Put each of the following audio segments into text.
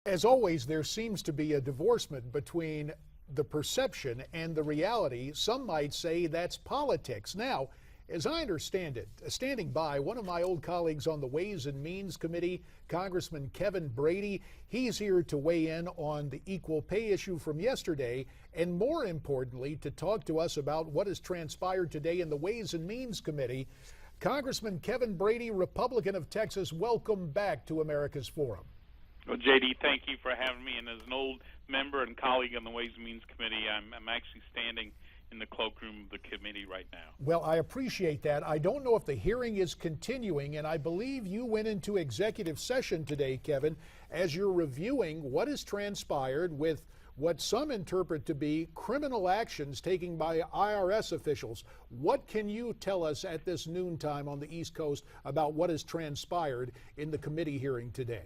As always, there seems to be a divorcement between the perception and the reality. Some might say that's politics. Now, as I understand it, standing by, one of my old colleagues on the Ways and Means Committee, Congressman Kevin Brady, he's here to weigh in on the equal pay issue from yesterday, and more importantly, to talk to us about what has transpired today in the Ways and Means Committee. Congressman Kevin Brady, Republican of Texas, welcome back to America's Forum. Well, J.D., thank you for having me. And as an old member and colleague on the Ways and Means Committee, I'm actually standing in the cloakroom of the committee right now. Well, I appreciate that. I don't know if the hearing is continuing, and I believe you went into executive session today, Kevin, as you're reviewing what has transpired with what some interpret to be criminal actions taken by IRS officials. What can you tell us at this noontime on the East Coast about what has transpired in the committee hearing today?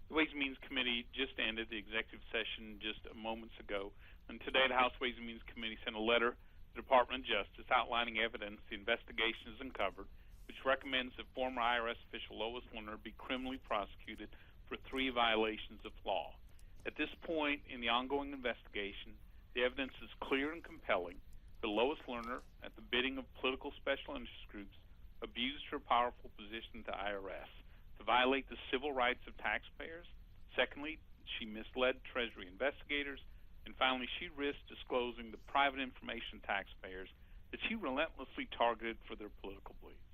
The Ways and Means Committee just ended the executive session just moments ago, and today the House Ways and Means Committee sent a letter to the Department of Justice outlining evidence the investigation has uncovered, which recommends that former IRS official Lois Lerner be criminally prosecuted for 3 violations of law. At this point in the ongoing investigation, the evidence is clear and compelling that Lois Lerner, at the bidding of political special interest groups, abused her powerful position to IRS to violate the civil rights of taxpayers. Secondly, she misled Treasury investigators. And finally, she risked disclosing the private information taxpayers that she relentlessly targeted for their political beliefs.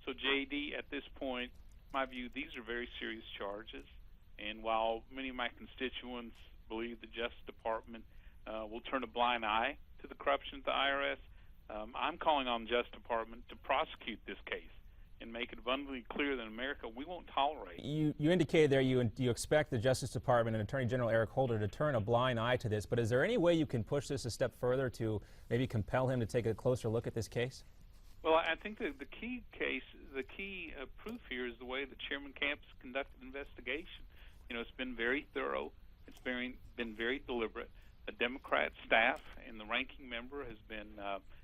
So, J.D., at this point, my view, these are very serious charges. And while many of my constituents believe the Justice Department will turn a blind eye to the corruption at the IRS, I'm calling on the Justice Department to prosecute this case and make it abundantly clear that in America we won't tolerate. You indicated there you expect the Justice Department and Attorney General Eric Holder to turn a blind eye to this, but is there any way you can push this a step further to maybe compel him to take a closer look at this case? Well, I think that the key proof here is the way that Chairman Camps conducted the investigation. You know, it's been very thorough. It's been very deliberate. The Democrat staff and the ranking member has been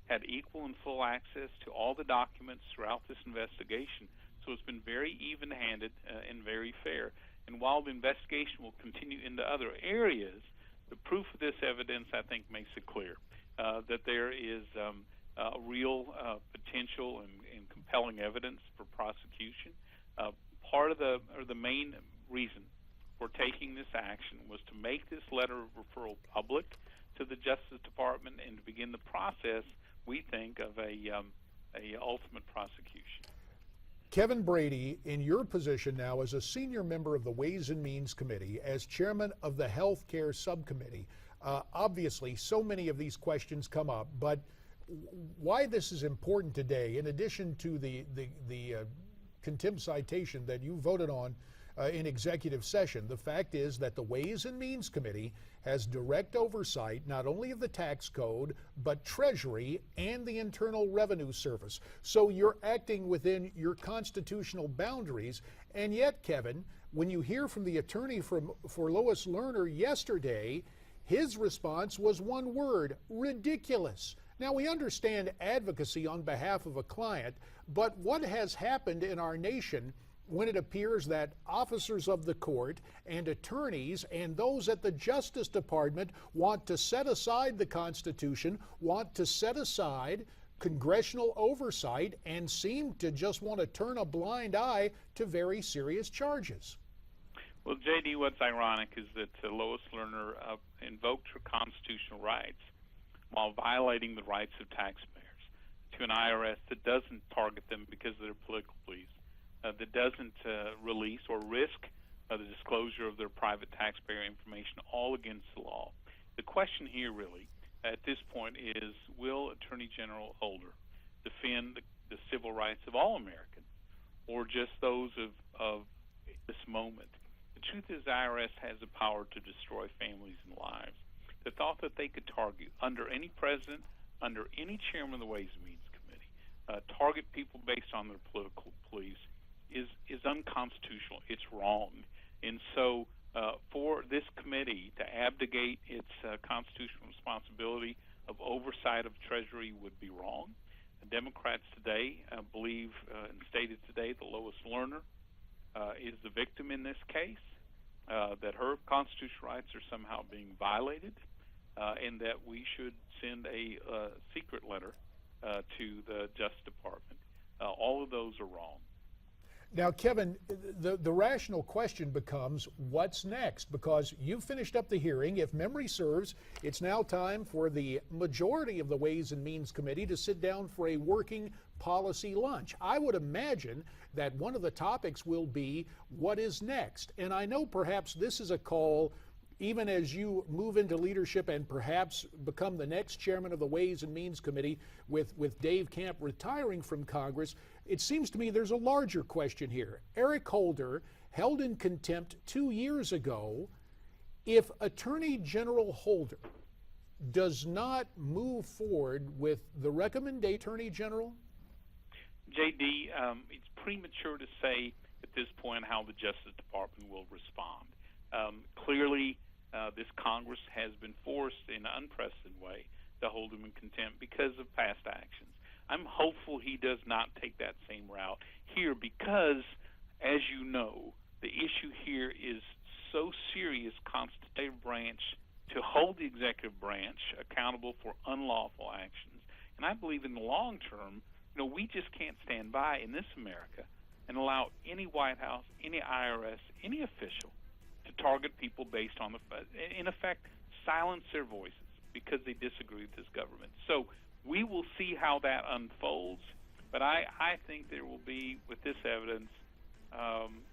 had equal and full access to all the documents throughout this investigation. So it's been very even-handed and very fair. And while the investigation will continue into other areas, the proof of this evidence, I think, makes it clear that there is a real potential and compelling evidence for prosecution. Part of the main reason for taking this action was to make this letter of referral public to the Justice Department and to begin the process, we think, of a ultimate prosecution. Kevin Brady, in your position now as a senior member of the Ways and Means Committee, as chairman of the Health Care Subcommittee, obviously so many of these questions come up, but why this is important today, in addition to the contempt citation that you voted on in executive session, the fact is that the Ways and Means Committee has direct oversight not only of the tax code, but Treasury and the Internal Revenue Service. So you're acting within your constitutional boundaries. And yet, Kevin, when you hear from the attorney for Lois Lerner yesterday, his response was one word: ridiculous. Now, we understand advocacy on behalf of a client, but what has happened in our nation when it appears that officers of the court and attorneys and those at the Justice Department want to set aside the Constitution, want to set aside congressional oversight, and seem to just want to turn a blind eye to very serious charges? Well, J.D., what's ironic is that Lois Lerner invoked her constitutional rights while violating the rights of taxpayers to an IRS that doesn't target them because of their political beliefs, that doesn't release or risk the disclosure of their private taxpayer information, all against the law. The question here really at this point is, will Attorney General Holder defend the civil rights of all Americans, or just those of this moment? The truth is the IRS has the power to destroy families and lives. The thought that they could target, under any president, under any chairman of the Ways and Means Committee, target people based on their political beliefs is unconstitutional. It's wrong. And so for this committee to abdicate its constitutional responsibility of oversight of Treasury would be wrong. The Democrats today believe and stated today that Lois Lerner is the victim in this case. that her constitutional rights are somehow being violated, and that we should send a secret letter to the Justice Department. All of those are wrong. Now, Kevin, the rational question becomes, what's next? Because you finished up the hearing. If memory serves, it's now time for the majority of the Ways and Means Committee to sit down for a working policy lunch. I would imagine that one of the topics will be what is next. And I know perhaps this is a call, even as you move into leadership and perhaps become the next chairman of the Ways and Means Committee with Dave Camp retiring from Congress, it seems to me there's a larger question here. Eric Holder held in contempt 2 years ago. If Attorney General Holder does not move forward with the recommendation, Attorney General? J.D., it's premature to say at this point how the Justice Department will respond. Clearly, this Congress has been forced in an unprecedented way to hold him in contempt because of past actions. I'm hopeful he does not take that same route here because, as you know, the issue here is so serious, constitutional branch to hold the executive branch accountable for unlawful actions. And I believe in the long term, we just can't stand by in this America and allow any White House, any IRS, any official to target people based on in effect, silence their voices because they disagree with this government. So we will see how that unfolds, but I think there will be, with this evidence,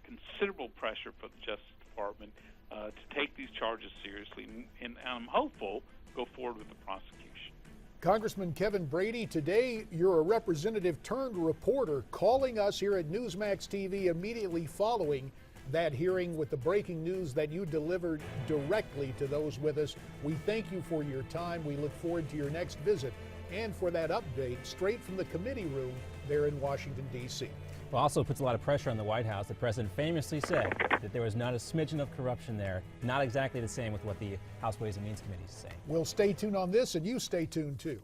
considerable pressure for the Justice Department to take these charges seriously, and I'm hopeful go forward with the prosecution. Congressman Kevin Brady, today you're a representative turned reporter calling us here at Newsmax TV immediately following that hearing with the breaking news that you delivered directly to those with us. We thank you for your time. We look forward to your next visit and for that update straight from the committee room there in Washington, D.C. Well, also puts a lot of pressure on the White House. The president famously said that there was not a smidgen of corruption there. Not exactly the same with what the House Ways and Means Committee is saying. We'll stay tuned on this, and you stay tuned too.